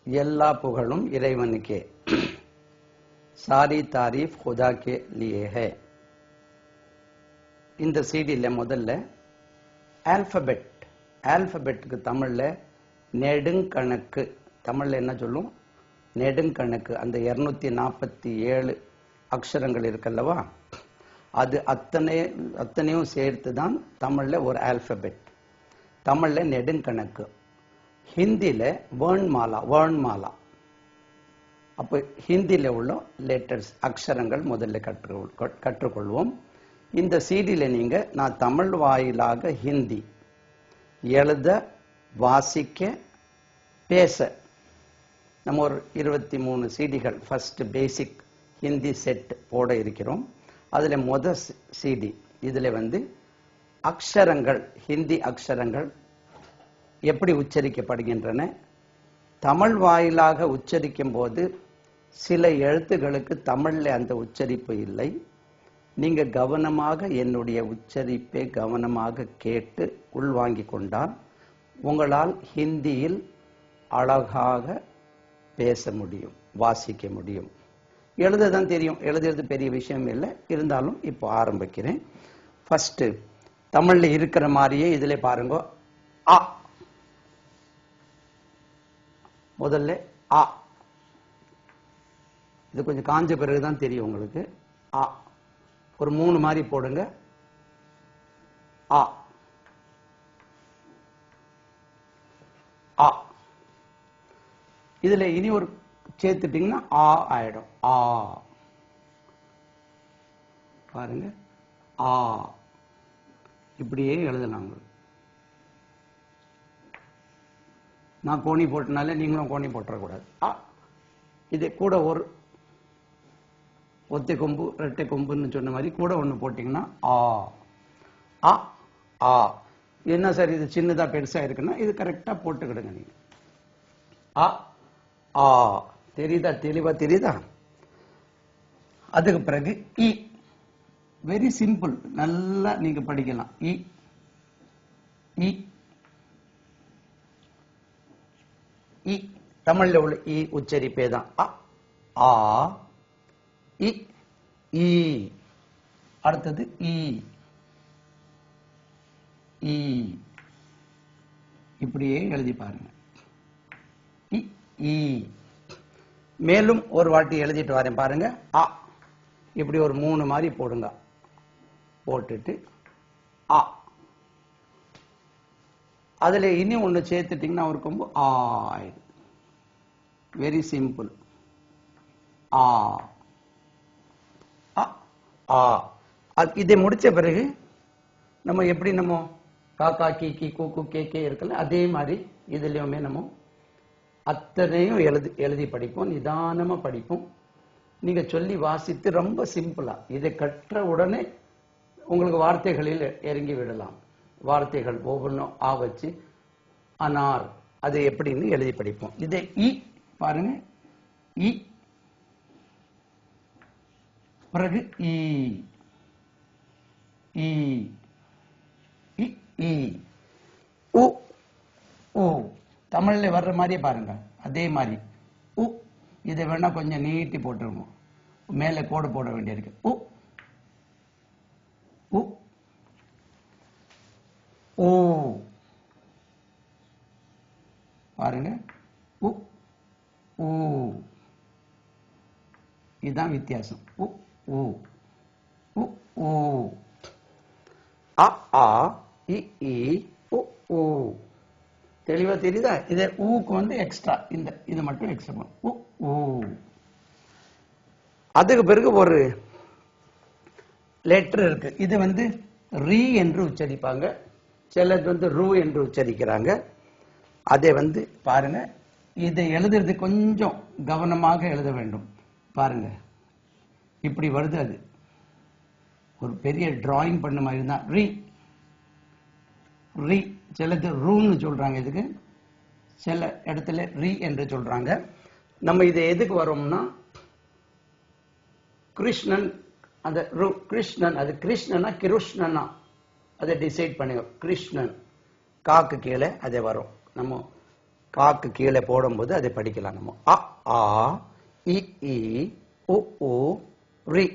எல்லா புகழும் இறைவனுக்கே. சாரி தாரீஃப் खुदा के लिए है. இந்த சீடியில முதல்ல ஆல்பபெட்டுக்கு தமிழ்ல நெடுங்கணக்கு, தமிழ்ல என்ன சொல்லும், நெடுங்கணக்கு. அந்த 247 அக்ஷரங்கள் இருக்கல்லவா, அது அத்தனையும் சேர்த்து தான் தமிழ்ல ஒரு ஆல்பபெட். தமிழ்ல நெடுங்கணக்கு. ஹிந்தியில வேர்ண்மாலா. அப்போ ஹிந்தியில உள்ள லெட்டர்ஸ், அக்ஷரங்கள் முதல்ல கற்றுக்கொள்வோம். இந்த சீடியில நீங்க நான் தமிழ் வாயிலாக ஹிந்தி எழுத, வாசிக்க, பேச நம்ம ஒரு 23 சீடிகள் ஃபர்ஸ்ட் பேசிக் ஹிந்தி செட் போட இருக்கிறோம். அதுல சீடி இதுல அக்ஷரங்கள், ஹிந்தி அக்ஷரங்கள் எப்படி உச்சரிக்கப்படுகின்றன, தமிழ் வாயிலாக உச்சரிக்கும் போது சில எழுத்துகளுக்கு தமிழ்ல அந்த உச்சரிப்பு இல்லை. நீங்க கவனமாக என்னுடைய உச்சரிப்பை கவனமாக கேட்டு உள்வாங்கிக் கொண்டால் உங்களால் ஹிந்தியில் அழகாக பேச முடியும், வாசிக்க முடியும். எழுததான் தெரியும், எழுதுறது பெரிய விஷயம் இல்லை. இருந்தாலும் இப்போ ஆரம்பிக்கிறேன். ஃபர்ஸ்ட் தமிழ்ல இருக்கிற மாதிரியே இதுல பாருங்க. ஆ, முதல்ல ஆ. இது கொஞ்சம் காஞ்ச பிறகுதான் தெரியும் உங்களுக்கு. ஆ ஒரு 3 மாதிரி போடுங்க. ஆ ஆ. இதுல இனி ஒரு சேர்த்துட்டீங்கன்னா ஆ ஆயிடும். ஆ பாருங்க. ஆ இப்படியே எழுதலாம். நான் கோணி போட்டனால நீங்களும் கோணி போட்டக்கூடாது. இது கூட ஒரு ஒத்தை கொம்பு ரெட்டை கொம்புன்னு சொன்ன மாதிரி கூட ஒண்ணு போட்டீங்கன்னா ஆ. ஆ ஆ. என்ன சார் இது சின்னதா பெருசா இருக்குன்னா இது கரெக்டா போட்டுக்கிடுங்க நீங்க. ஆ ஆ. தெரியுதா? தெளிவா தெரியுதா? அதுக்கு பிறகு இ. வெரி சிம்பிள், நல்லா நீங்க படிக்கலாம். இ இ இ. தமிழ்ல உள்ள இ உச்சரிப்பே தான். ஆ இ ஈ. அடுத்தது இ ஈ. இப்படியே எழுதி பாருங்க. இ ஈ. மேலும் ஒரு வாட்டி எழுதிட்டு வரேன் பாருங்க. ஆ இப்படி ஒரு 3 மாதிரி போடுங்க. போட்டுட்டு ஆ. அதுல இனி ஒண்ணு சேர்த்துட்டீங்கன்னா ஒரு கொம்பு ஆ ஆயிடும். Very simple. ஆ ஆ. இதை முடிச்ச பிறகு நம்ம எப்படி நம்ம காக்கா கீக்கி கூக்கு கேக்கே இருக்குல்ல, அதே மாதிரி இதுலயுமே நம்ம அத்தனையும் எழுதி படிப்போம். நிதானமா படிப்போம். நீங்க சொல்லி வாசித்து ரொம்ப சிம்பிளா இதை கற்ற உடனே உங்களுக்கு வார்த்தைகளில் இறங்கி விடலாம். வார்த்தைகள் ஒவ்வொன்றும் ஆ வச்சு அனார் அது எப்படின்னு எழுதி படிப்போம். இதை இ பாருங்க. இ பிறகு ஈ ஈ இ ஈ. உ உ. தமிழ்ல வர்ற மாதிரியே பாருங்க. அதே மாதிரி உ. இதை வேணா கொஞ்சம் நீட்டி போட்டுருவோம். மேல கோடு போட வேண்டியிருக்கு. உ உ ஊ. பாருங்க. உ ஊ. இதுதான் வித்தியாசம். உ ஊ உ ஊ. அ ஆ இ ஈ உ ஊ. தெளிவா தெரியுதா? இதை ஊக்கு எக்ஸ்ட்ரா இது மட்டும் எக்ஸ்ட்ரா பண்ணும். உ ஊ. அதுக்கு பிறகு ஒரு லெட்டர் இருக்கு. இது ரீ என்று உச்சரிப்பாங்க, சிலர் ரூ என்று உச்சரிக்கிறாங்க. அதை பாருங்க. இதை எழுதுறது கொஞ்சம் கவனமாக எழுத வேண்டும். பாருங்க இப்படி வருது. அது ஒரு பெரிய டிராயிங் பண்ண மாதிரி தான். ரீ ரீ. சிலது ரூன்னு சொல்றாங்க, இதுக்கு சில இடத்துல ரீ என்று சொல்றாங்க. நம்ம இதை எதுக்கு வரோம்னா கிருஷ்ணன், அந்த கிருஷ்ணன், அது கிருஷ்ணனா கிருஷ்ணனா அதை டிசைட் பண்ணுங்க. கிருஷ்ணன் காக்கு கீழே அதே வரும். நம்ம காக்கு கீழே போடும்போது அதை படிக்கலாம் நம்ம. அ ஆ இ ஈ உ ஊ ரி.